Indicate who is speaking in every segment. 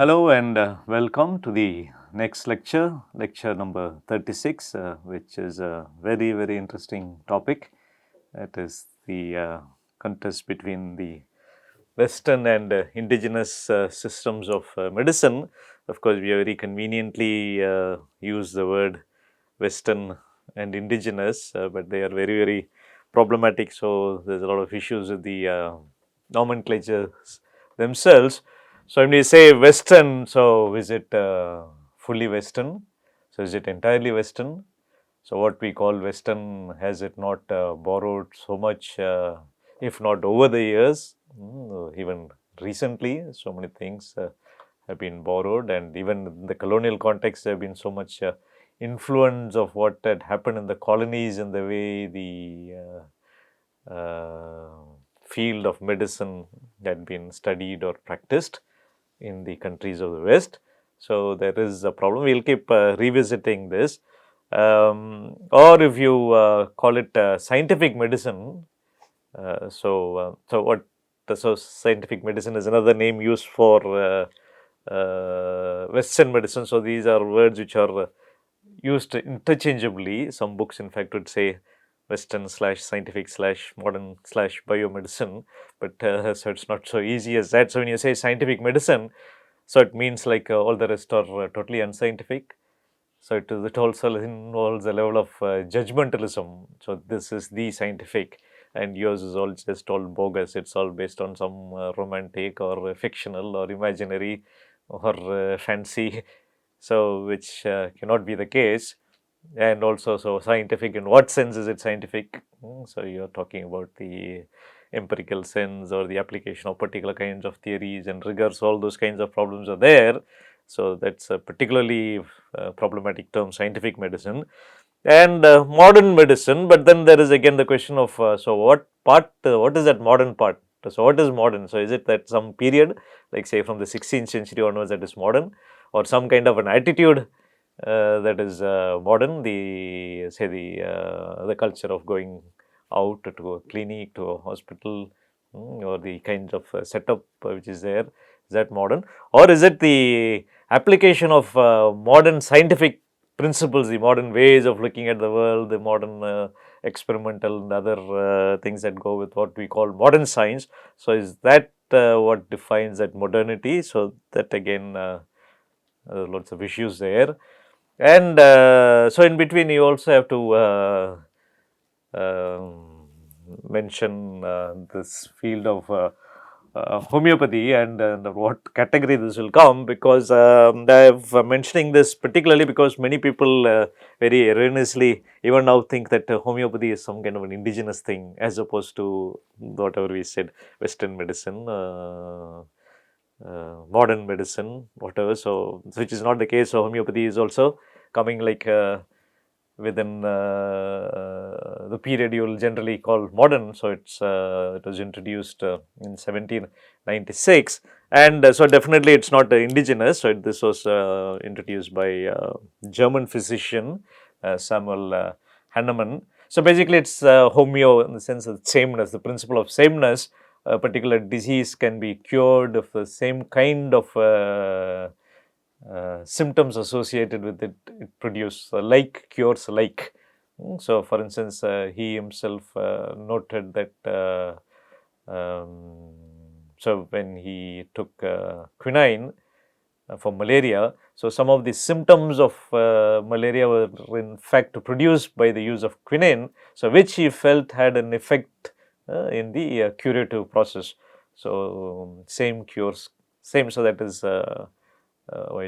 Speaker 1: Hello and welcome to the next lecture, lecture number 36, which is a very interesting topic. It is the contest between the Western and indigenous systems of medicine. Of course, we very conveniently use the word Western and indigenous, but they are very problematic. So, there is a lot of issues with the nomenclatures themselves. So, when we say Western, so is it fully Western? So, is it entirely Western? So, what we call Western, has it not borrowed so much, if not over the years, even recently, so many things have been borrowed, and even in the colonial context, there have been so much influence of what had happened in the colonies and the way the field of medicine had been studied or practiced in the countries of the West. So, there is a problem. We will keep revisiting this. Or if you call it scientific medicine, so scientific medicine is another name used for Western medicine. So, these are words which are used interchangeably. Some books in fact would say Western / scientific / modern / biomedicine, but so it's not so easy as that. So, when you say scientific medicine, so it means like all the rest are totally unscientific. So, it also involves a level of judgmentalism. So, this is the scientific and yours is all just all bogus. It's all based on some romantic or fictional or imaginary or fancy. So, which cannot be the case. And also, so scientific, in what sense is it scientific? So, you are talking about the empirical sense or the application of particular kinds of theories and rigors, all those kinds of problems are there. So, that is a particularly problematic term, scientific medicine and modern medicine. But then there is again the question of, so what part, what is that modern part? So, what is modern? So, is it that some period like say from the 16th century onwards that is modern, or some kind of an attitude that is modern, the say the culture of going out to a clinic, to a hospital, or the kind of setup which is there, is that modern? Or is it the application of modern scientific principles, the modern ways of looking at the world, the modern experimental and other things that go with what we call modern science? So, is that what defines that modernity? So, that again lots of issues there. And so, in between you also have to mention this field of homeopathy and what category this will come, because I am mentioning this particularly because many people very erroneously even now think that homeopathy is some kind of an indigenous thing as opposed to whatever we said, Western medicine, modern medicine, whatever. So, which is not the case. So, homeopathy is also coming like within the period you will generally call modern. So, it was introduced in 1796, and so definitely it is not indigenous. So, this was introduced by German physician Samuel Hahnemann. So, basically it is homeo in the sense of sameness, the principle of sameness. A particular disease can be cured if the same kind of symptoms associated with it, produce like cures like. So, for instance, he himself noted that so when he took quinine for malaria, so some of the symptoms of malaria were in fact produced by the use of quinine, so which he felt had an effect in the curative process. So, same cures, same. So, that is it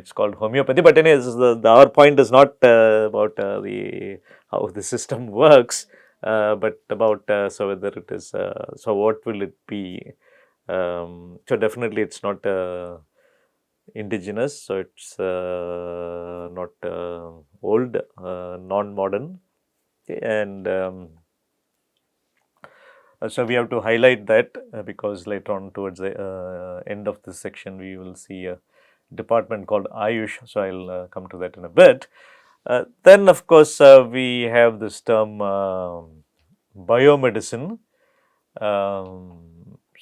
Speaker 1: is called homeopathy. But anyways, our point is not about the how the system works, but about so whether it is so what will it be. So, definitely it is not indigenous. So, it is not old, non-modern, okay. And so, we have to highlight that because later on towards the end of this section we will see a department called Ayush. So, I will come to that in a bit. Then of course, we have this term biomedicine.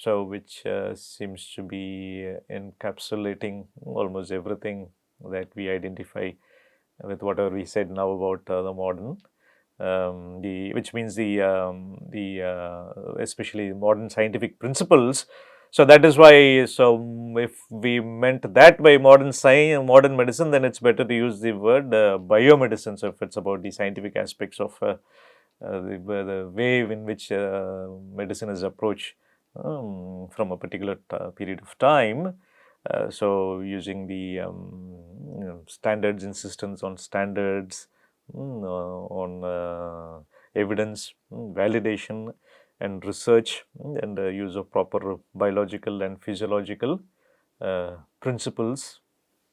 Speaker 1: so which seems to be encapsulating almost everything that we identify with whatever we said now about the modern, which means especially modern scientific principles. So that is why. So if we meant that by modern science, modern medicine, then it's better to use the word biomedicine. So if it's about the scientific aspects of the way in which medicine is approached from a particular period of time. So using the standards, insistence on standards, on evidence, validation, and research, and use of proper biological and physiological principles.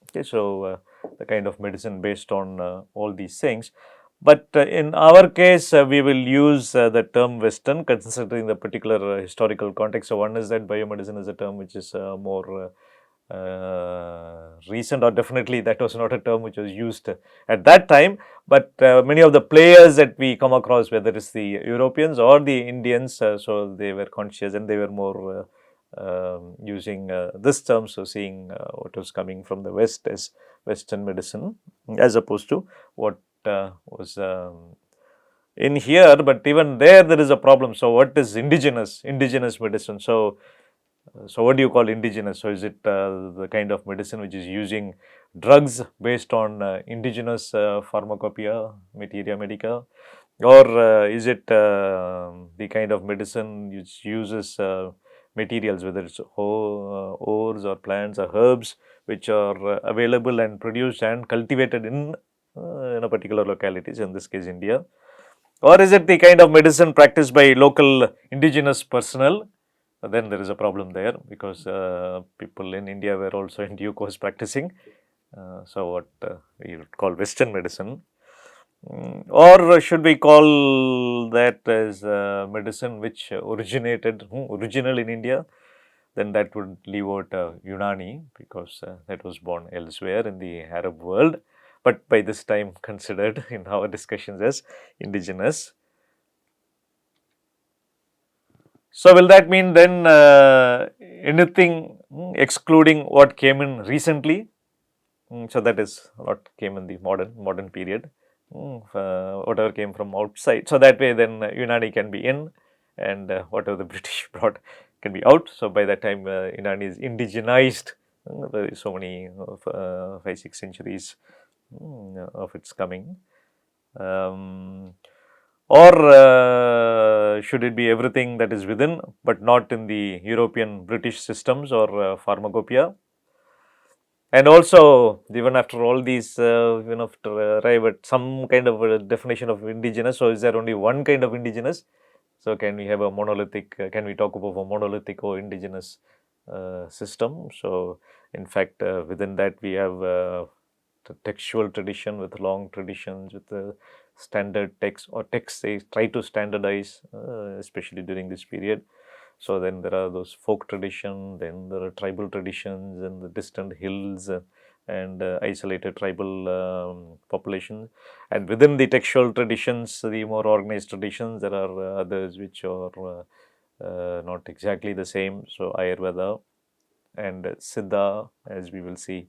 Speaker 1: Okay, so the kind of medicine based on all these things. But in our case, we will use the term Western, considering the particular historical context. So one is that biomedicine is a term which is more recent, or definitely that was not a term which was used at that time. But many of the players that we come across, whether it's the Europeans or the Indians, so they were conscious and they were more using this term, so seeing what was coming from the West as Western medicine, as opposed to what was in here. But even there is a problem. So what is indigenous medicine? So what do you call indigenous? So is it the kind of medicine which is using drugs based on indigenous pharmacopoeia, materia medica, or is it the kind of medicine which uses materials, whether it's ores or plants or herbs, which are available and produced and cultivated in a particular localities, in this case India? Or is it the kind of medicine practiced by local indigenous personnel? Then there is a problem there, because people in India were also in due course practicing. So what we would call Western medicine. Or should we call that as medicine which original in India? Then that would leave out Unani, because that was born elsewhere in the Arab world, but by this time considered in our discussions as indigenous. So will that mean then anything excluding what came in recently? So that is what came in the modern period. Whatever came from outside. So that way then Unani can be in, and whatever the British brought can be out. So by that time Unani is indigenized. There is so many 5-6 centuries of its coming. Or should it be everything that is within, but not in the European British systems or pharmacopoeia? And also, even after all these, to arrive at some kind of a definition of indigenous, so is there only one kind of indigenous? So can we have a monolithic, can we talk about a monolithic or indigenous system? So in fact, within that we have the textual tradition with long traditions, with the standard text or texts they try to standardize, especially during this period. So then there are those folk traditions, then there are tribal traditions in the distant hills and isolated tribal populations. And within the textual traditions, the more organized traditions, there are others which are not exactly the same. So Ayurveda and Siddha, as we will see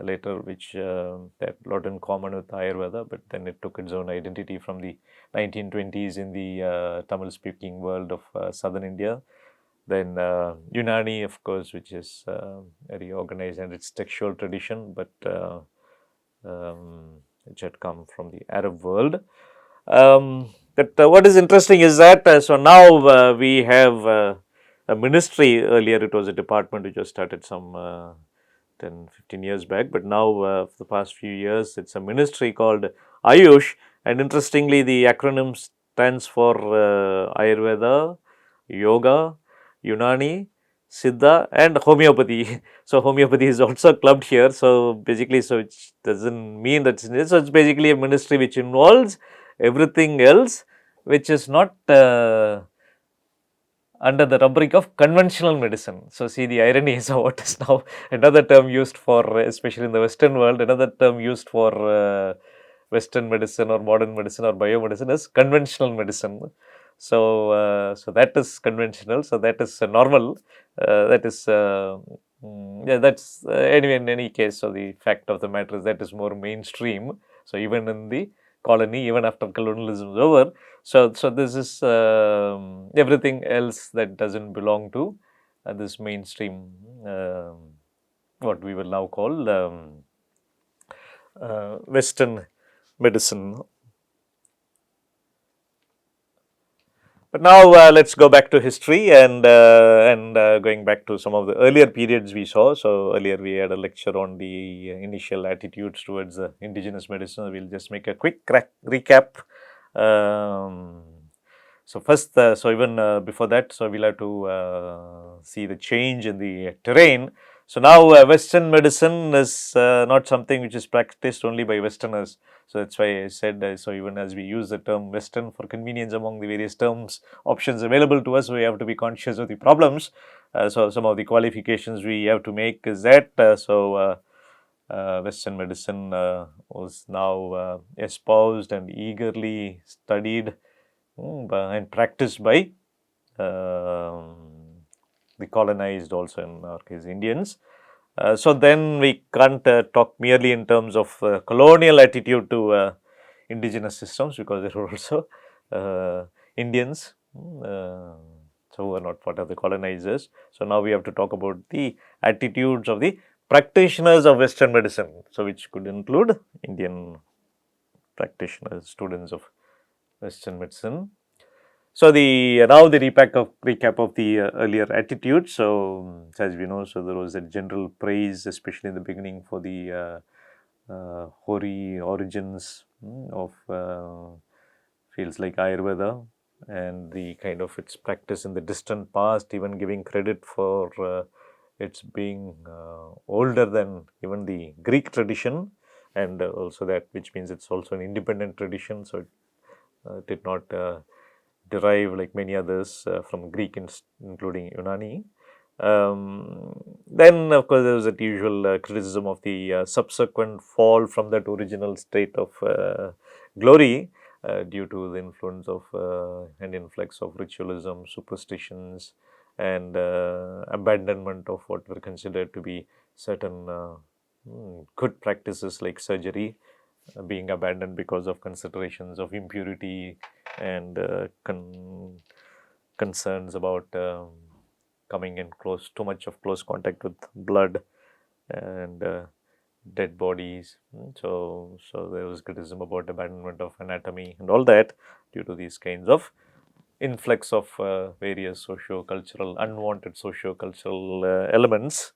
Speaker 1: later, which had a lot in common with Ayurveda, but then it took its own identity from the 1920s in the Tamil speaking world of southern India. Then Unani, of course, which is very organized and its textual tradition, but which had come from the Arab world. What is interesting is that so now we have a ministry. Earlier it was a department which was started some 10-15 years back, but now for the past few years it's a ministry called Ayush, and interestingly the acronym stands for Ayurveda, Yoga, Unani, Siddha and homeopathy. So homeopathy is also clubbed here. So basically, so it doesn't mean that so it's basically a ministry which involves everything else which is not under the rubric of conventional medicine. So see, the irony is what is now another term used for, especially in the Western world, another term used for Western medicine or modern medicine or biomedicine is conventional medicine. So, so that is conventional. So that is normal. That is yeah. That's anyway. In any case, so the fact of the matter is that is more mainstream. So even in the colony, even after colonialism is over, so this is everything else that doesn't belong to this mainstream. What we will now call Western medicine. But now let's go back to history and going back to some of the earlier periods we saw. So earlier we had a lecture on the initial attitudes towards indigenous medicine. We'll just make a quick recap. Um, so first, so even before that, so we'll have to see the change in the terrain. So now Western medicine is not something which is practiced only by Westerners. So that's why I said, so even as we use the term Western for convenience among the various terms, options available to us, we have to be conscious of the problems. So some of the qualifications we have to make is that, Western medicine was now espoused and eagerly studied and practiced by the colonized, also in our case Indians. So then we can't talk merely in terms of colonial attitude to indigenous systems, because there were also Indians, so who are not part of the colonizers. So now we have to talk about the attitudes of the practitioners of Western medicine, so which could include Indian practitioners, students of Western medicine. So the now the recap of the earlier attitude. So as we know, so there was a general praise, especially in the beginning, for the hoary origins of fields like Ayurveda and the kind of its practice in the distant past, even giving credit for its being older than even the Greek tradition, and also that, which means it's also an independent tradition. So it did not derive, like many others, from Greek, including Unani. Then, of course, there was that usual criticism of the subsequent fall from that original state of glory due to the influence of and influx of ritualism, superstitions, and abandonment of what were considered to be certain good practices like surgery, being abandoned because of considerations of impurity and concerns about coming in too much of close contact with blood and dead bodies. So there was criticism about abandonment of anatomy and all that due to these kinds of influx of various socio-cultural, unwanted socio-cultural elements.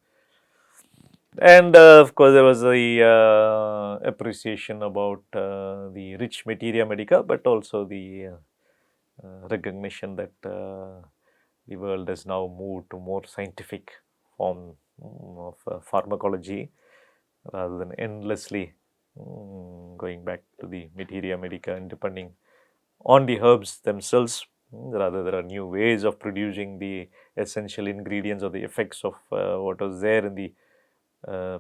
Speaker 1: And of course, there was the appreciation about the rich materia medica, but also the recognition that the world has now moved to more scientific form of pharmacology, rather than endlessly going back to the materia medica and depending on the herbs themselves. Rather, there are new ways of producing the essential ingredients or the effects of what was there in the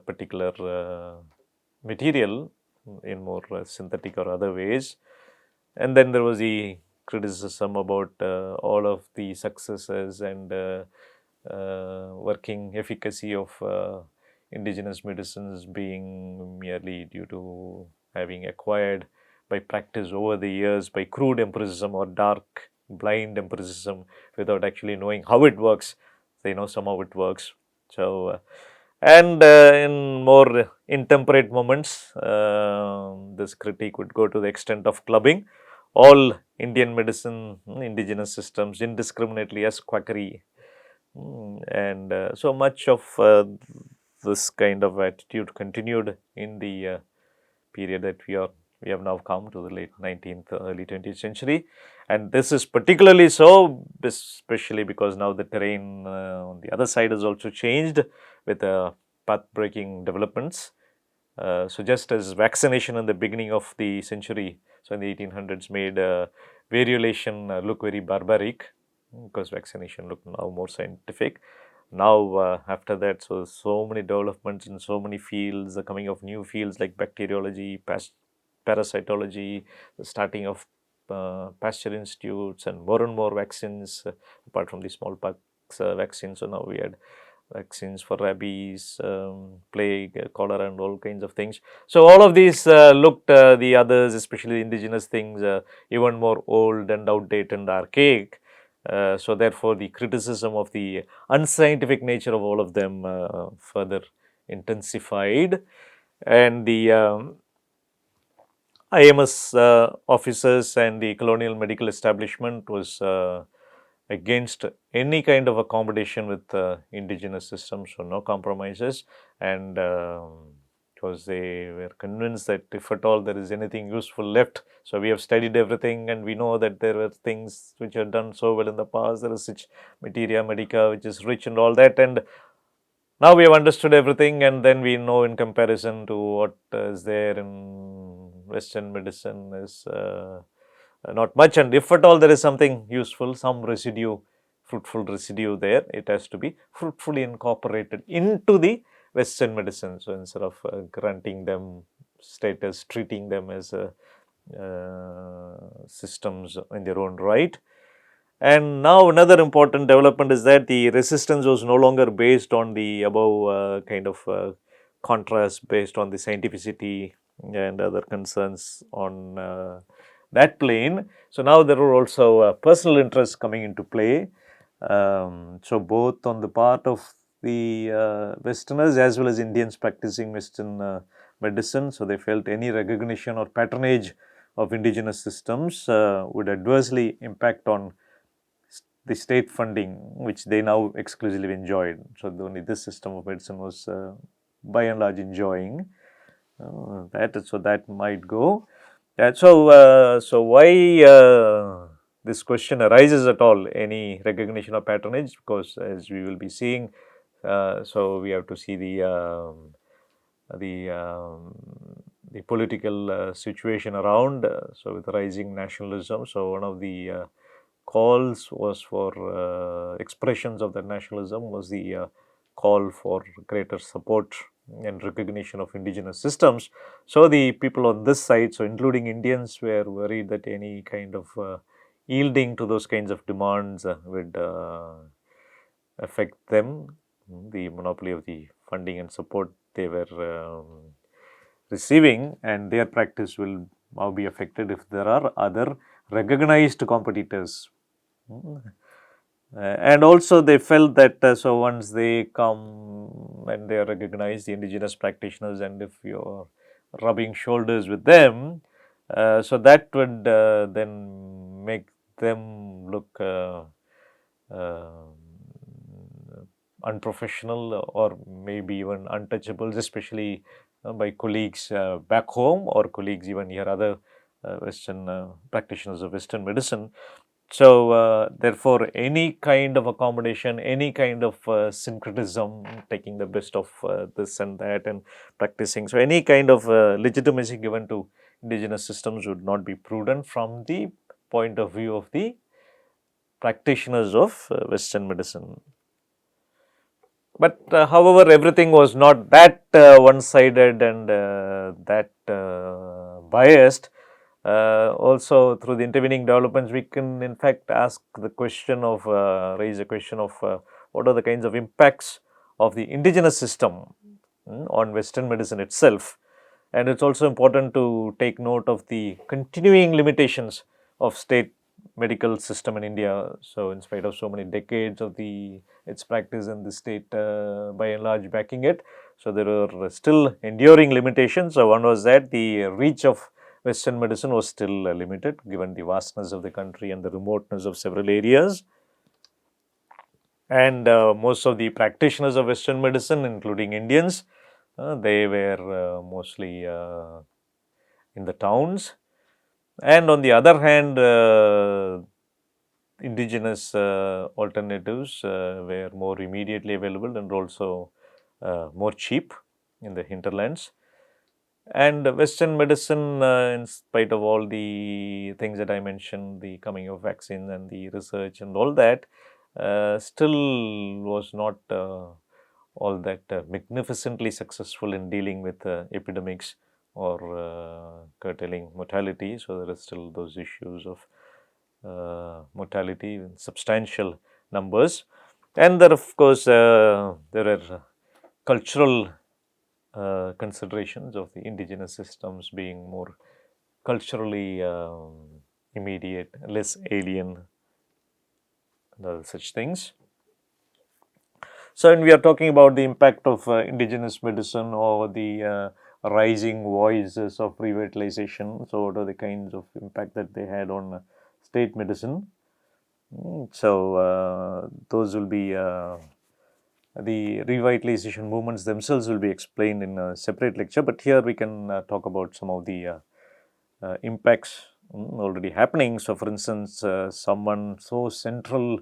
Speaker 1: particular material in more synthetic or other ways. And then there was the criticism about all of the successes and working efficacy of indigenous medicines being merely due to having acquired by practice over the years by crude empiricism or dark blind empiricism without actually knowing how it works. They know somehow it works. So and in more intemperate moments, this critique would go to the extent of clubbing all Indian medicine, indigenous systems indiscriminately as quackery. And so much of this kind of attitude continued in the period that we have now come to, the late 19th, early 20th century. And this is particularly so, especially because now the terrain on the other side has also changed with path-breaking developments. So just as vaccination in the beginning of the century, so in the 1800s, made variolation look very barbaric, because vaccination looked now more scientific. Now after that, so many developments in so many fields, the coming of new fields like bacteriology, parasitology, the starting of Pasteur institutes and more vaccines, apart from the smallpox vaccine. So now we had vaccines for rabies, plague, cholera, and all kinds of things. So all of these looked the others, especially indigenous things, even more old and outdated and archaic. So therefore, the criticism of the unscientific nature of all of them further intensified, and the IMS officers and the colonial medical establishment was against any kind of accommodation with indigenous systems, so no compromises, and because they were convinced that if at all there is anything useful left, so we have studied everything and we know that there were things which are done so well in the past, there is such materia medica which is rich and all that, and now we have understood everything, and then we know in comparison to what is there in Western medicine is not much, and if at all there is something useful, some residue, fruitful residue there, it has to be fruitfully incorporated into the Western medicine. So instead of granting them status, treating them as systems in their own right. And now another important development is that the resistance was no longer based on the above kind of contrast based on the scientificity and other concerns on that plane. So now there are also personal interests coming into play. So both on the part of the Westerners as well as Indians practicing Western medicine. So they felt any recognition or patronage of indigenous systems would adversely impact on the state funding, which they now exclusively enjoyed. So only this system of medicine was by and large enjoying that. So that might go. So why this question arises at all? Any recognition of patronage? Because as we will be seeing, so we have to see the political situation around. So with rising nationalism, so one of the calls was for expressions of that nationalism was the call for greater support and recognition of indigenous systems. So the people on this side, so including Indians, were worried that any kind of yielding to those kinds of demands would affect them, the monopoly of the funding and support they were receiving, and their practice will now be affected if there are other recognized competitors. And also they felt that so once they come and they are recognized, the indigenous practitioners, and if you're rubbing shoulders with them, so that would then make them look unprofessional or maybe even untouchables, especially by colleagues back home or colleagues even here, other Western practitioners of Western medicine. So therefore, any kind of accommodation, any kind of syncretism, taking the best of this and that and practicing. So any kind of legitimacy given to indigenous systems would not be prudent from the point of view of the practitioners of Western medicine. But however, everything was not that one-sided and that biased. Also, through the intervening developments, we can in fact ask the question of, raise a question of what are the kinds of impacts of the indigenous system on Western medicine itself. And it's also important to take note of the continuing limitations of state medical system in India. So in spite of so many decades of its practice and the state by and large backing it, so there are still enduring limitations. So one was that the reach of Western medicine was still limited given the vastness of the country and the remoteness of several areas. And most of the practitioners of Western medicine, including Indians, they were mostly in the towns. And on the other hand, indigenous alternatives were more immediately available and also more cheap in the hinterlands. And Western medicine, in spite of all the things that I mentioned, the coming of vaccines and the research and all that, still was not all that magnificently successful in dealing with epidemics or curtailing mortality. So there are still those issues of mortality in substantial numbers. And there, of course, there are cultural considerations of the indigenous systems being more culturally immediate, less alien, and other such things. So, when we are talking about the impact of indigenous medicine or the rising voices of revitalization, so what are the kinds of impact that they had on state medicine? So, those will be the revitalization movements themselves will be explained in a separate lecture, but here we can talk about some of the impacts already happening. So, for instance, someone so central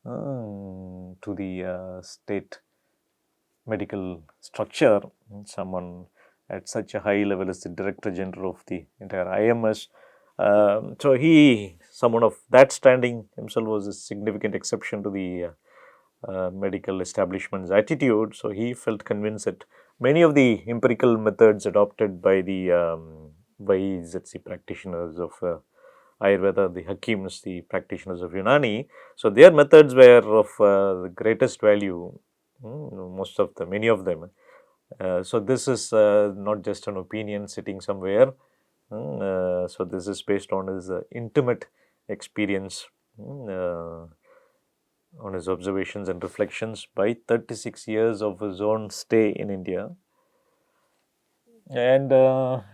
Speaker 1: to the state medical structure, someone at such a high level as the Director General of the entire IMS. So, someone of that standing himself was a significant exception to the medical establishment's attitude. So, he felt convinced that many of the empirical methods adopted by the the practitioners of Ayurveda, the Hakims, the practitioners of Unani. So, their methods were of the greatest value, many of them. So, this is not just an opinion sitting somewhere. So, this is based on his intimate experience, on his observations and reflections by 36 years of his own stay in India. And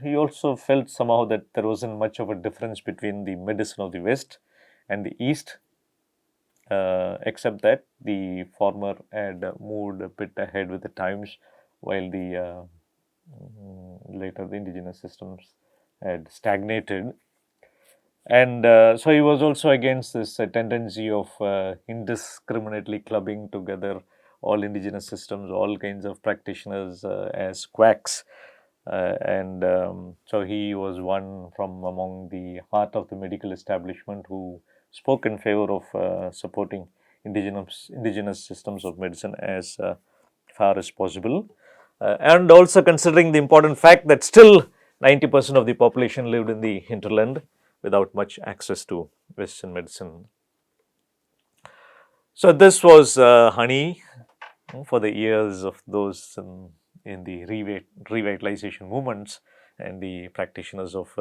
Speaker 1: he also felt somehow that there wasn't much of a difference between the medicine of the West and the East, except that the former had moved a bit ahead with the times, while the later the indigenous systems had stagnated. And so he was also against this tendency of indiscriminately clubbing together all indigenous systems, all kinds of practitioners as quacks. And so he was one from among the heart of the medical establishment who spoke in favor of supporting indigenous systems of medicine as far as possible. And also considering the important fact that still 90% of the population lived in the hinterland without much access to Western medicine. So, this was honey for the ears of those in the revitalization movements and the practitioners of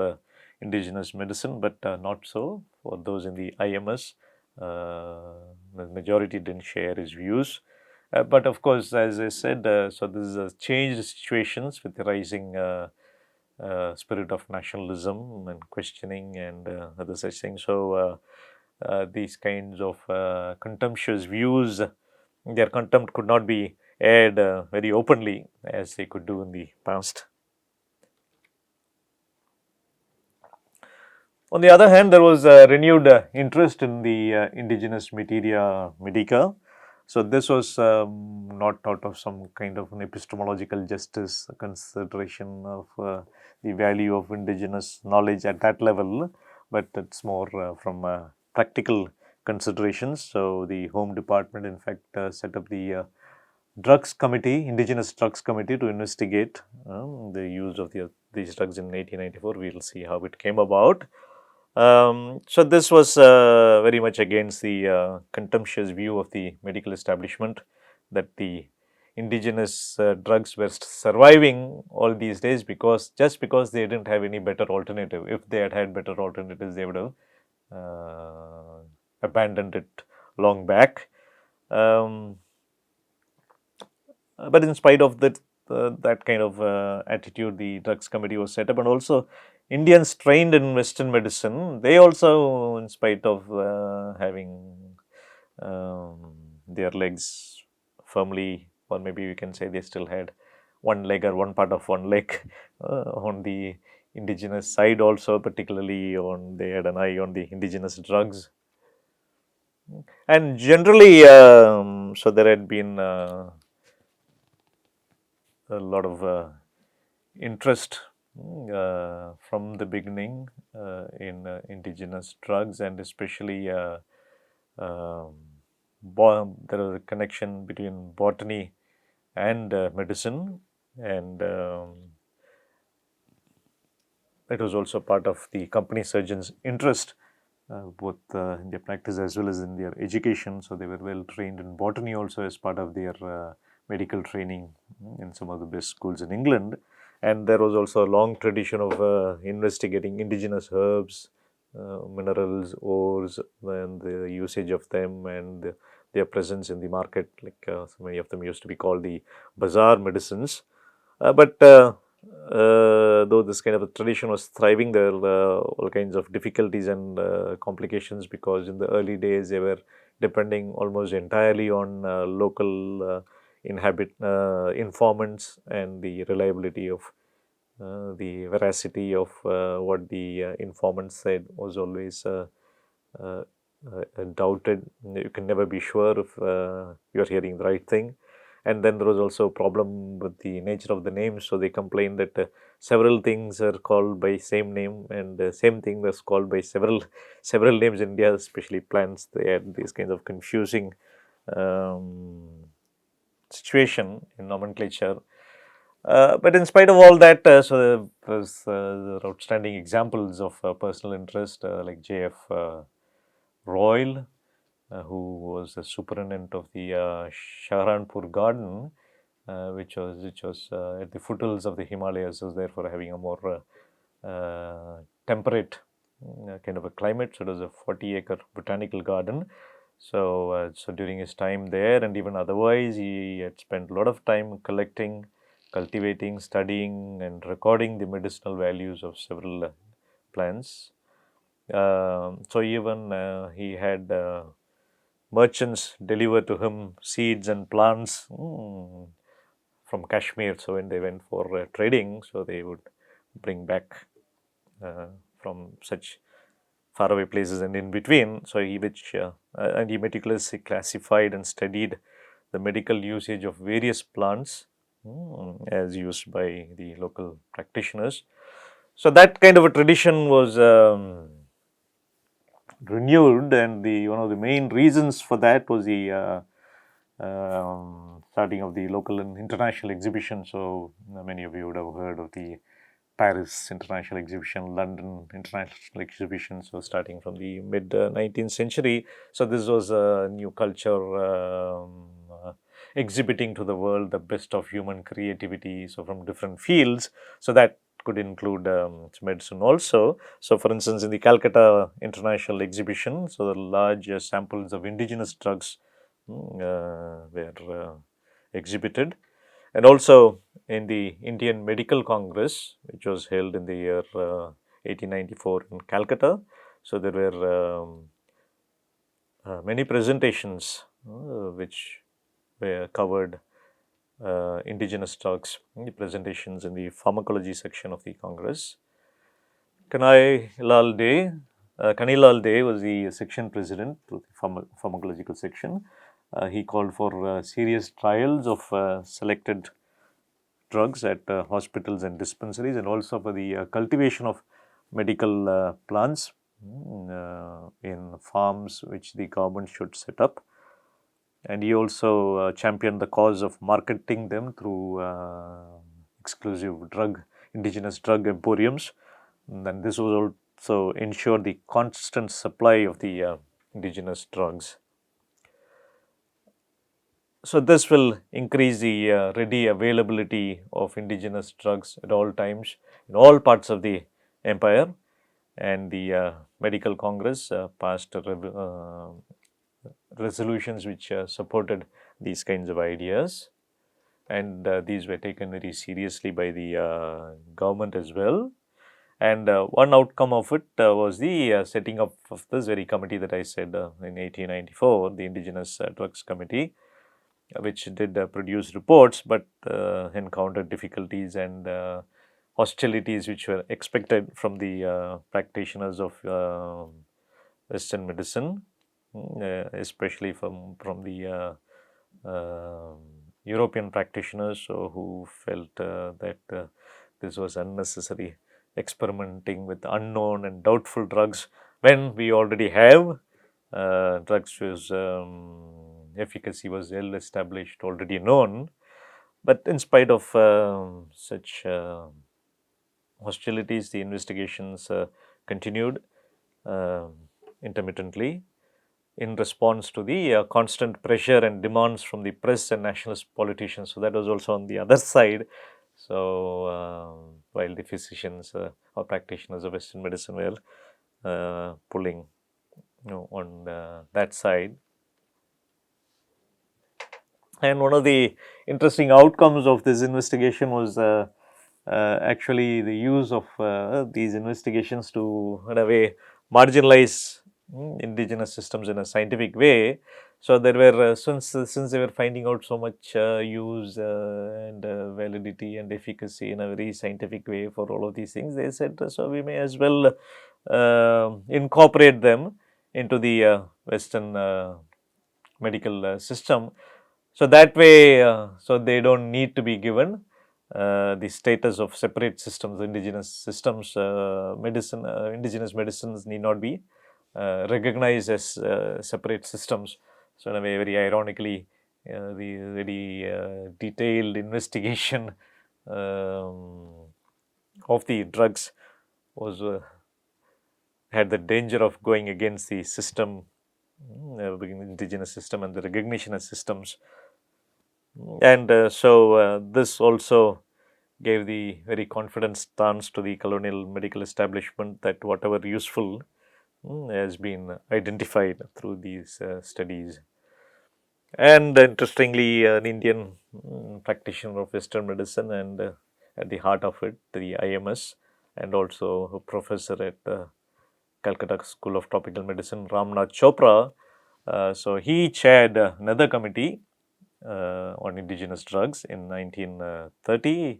Speaker 1: indigenous medicine, but not so for those in the IMS. The majority didn't share his views. But of course, as I said, so this is a changed situations with the rising spirit of nationalism and questioning and other such things. So, these kinds of contemptuous views, their contempt could not be aired very openly as they could do in the past. On the other hand, there was a renewed interest in the indigenous materia medica. So, this was not out of some kind of an epistemological justice consideration of the value of indigenous knowledge at that level, but it's more from practical considerations. So, the Home Department in fact set up the drugs committee, indigenous drugs committee, to investigate the use of these drugs in 1894. We will see how it came about. So, this was very much against the contemptuous view of the medical establishment that the indigenous drugs were surviving all these days just because they didn't have any better alternative. If they had had better alternatives, they would have abandoned it long back. But in spite of that kind of attitude, the drugs committee was set up, and also Indians trained in Western medicine, they also, in spite of having their legs firmly, or maybe we can say they still had one leg or one part of one leg on the indigenous side also, particularly they had an eye on the indigenous drugs. And generally, so there had been a lot of interest from the beginning in indigenous drugs, and especially there is a connection between botany and medicine, and it was also part of the company surgeons' interest, both in their practice as well as in their education. So they were well trained in botany also as part of their medical training in some of the best schools in England. And there was also a long tradition of investigating indigenous herbs, minerals, ores, and the usage of them and their presence in the market. Like so many of them used to be called the bazaar medicines. But though this kind of a tradition was thriving, there were all kinds of difficulties and complications, because in the early days they were depending almost entirely on local informants, and the reliability of the veracity of what the informants said was always uh, doubted. You can never be sure if you're hearing the right thing. And then there was also a problem with the nature of the names. So they complained that several things are called by same name, and the same thing was called by several names in India, especially plants. They had these kinds of confusing um, situation in nomenclature. But in spite of all that, so there was outstanding examples of personal interest, like J.F. Royal, who was the superintendent of the Shahranpur Garden, which was at the foothills of the Himalayas, was therefore having a more temperate kind of a climate. So it was a 40-acre botanical garden. So during his time there, and even otherwise, he had spent a lot of time collecting, cultivating, studying, and recording the medicinal values of several plants. So even he had merchants deliver to him seeds and plants from Kashmir. So when they went for trading, so they would bring back from such faraway places and in between. So and he meticulously classified and studied the medical usage of various plants as used by the local practitioners. So that kind of a tradition was renewed, and one of the main reasons for that was the starting of the local and international exhibition. So many of you would have heard of the Paris International Exhibition, London International Exhibition. So starting from the mid 19th century, so this was a new culture exhibiting to the world the best of human creativity. So from different fields. So that could include medicine also. So for instance, in the Calcutta International Exhibition, so the large samples of indigenous drugs were exhibited. And also in the Indian Medical Congress, which was held in the year 1894 in Calcutta. So there were many presentations which were covered indigenous drugs, the presentations in the pharmacology section of the Congress. Kanilal Dey was the section president of the pharmacological section. He called for serious trials of selected drugs at hospitals and dispensaries, and also for the cultivation of medical plants in farms which the government should set up. And he also championed the cause of marketing them through exclusive indigenous drug emporiums. And this was also ensure the constant supply of the indigenous drugs. So this will increase the ready availability of indigenous drugs at all times in all parts of the empire. And the Medical Congress passed resolutions which supported these kinds of ideas, and these were taken very seriously by the government as well. And one outcome of it was the setting up of this very committee that I said in 1894, the Indigenous Drugs Committee, which did produce reports, but encountered difficulties and hostilities which were expected from the practitioners of Western medicine, especially from the European practitioners, who felt that this was unnecessary experimenting with unknown and doubtful drugs when we already have drugs whose efficacy was well established, already known. But in spite of such hostilities, the investigations continued intermittently in response to the constant pressure and demands from the press and nationalist politicians. So that was also on the other side. So while the physicians or practitioners of Western medicine were pulling on that side. And one of the interesting outcomes of this investigation was actually the use of these investigations to, in a way, marginalize indigenous systems in a scientific way. So there were since they were finding out so much use and validity and efficacy in a very scientific way for all of these things, they said so we may as well incorporate them into the Western medical system. So that way, so they don't need to be given the status of separate systems, indigenous systems, indigenous medicines need not be recognized as separate systems. So in a way, very ironically, the very detailed investigation of the drugs was had the danger of going against the system, the indigenous system and the recognition as systems. And so this also gave the very confident stance to the colonial medical establishment that whatever useful has been identified through these studies. And interestingly, an Indian practitioner of Western medicine and at the heart of it, the IMS, and also a professor at Calcutta School of Tropical Medicine, Ramnath Chopra. So he chaired another committee on indigenous drugs in 1930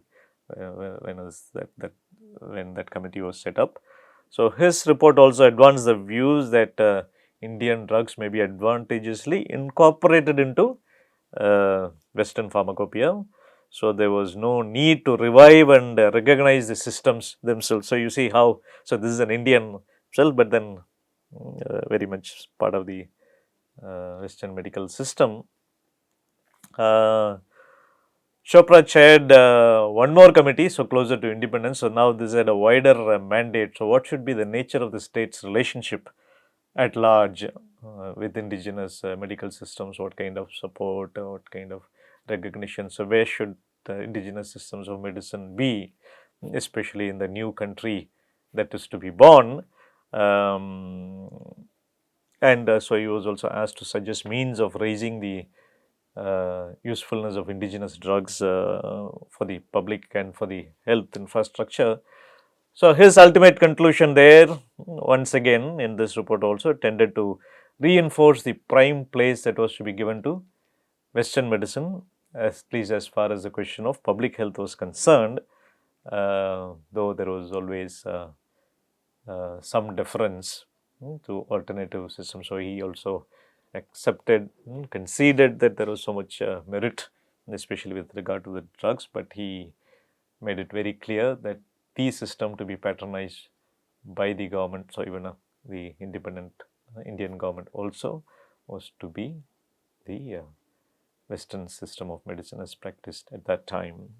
Speaker 1: when that committee was set up. So his report also advanced the views that Indian drugs may be advantageously incorporated into Western pharmacopoeia. So there was no need to revive and recognize the systems themselves. So you see how, so this is an Indian cell, but then very much part of the Western medical system. Chopra chaired one more committee, so closer to independence. So now this had a wider mandate. So what should be the nature of the state's relationship at large with indigenous medical systems? What kind of support, what kind of recognition? So where should the indigenous systems of medicine be, especially in the new country that is to be born? And so he was also asked to suggest means of raising the usefulness of indigenous drugs for the public and for the health infrastructure. So his ultimate conclusion there, once again in this report also, tended to reinforce the prime place that was to be given to Western medicine, at least as far as the question of public health was concerned, though there was always some deference to alternative systems. So he also accepted, conceded that there was so much merit, especially with regard to the drugs, but he made it very clear that the system to be patronized by the government, so even the independent Indian government also, was to be the Western system of medicine as practiced at that time.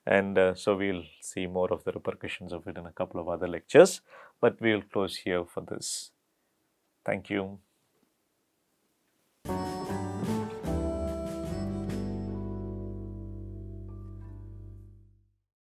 Speaker 1: And so we'll see more of the repercussions of it in a couple of other lectures, but we'll close here for this. Thank you.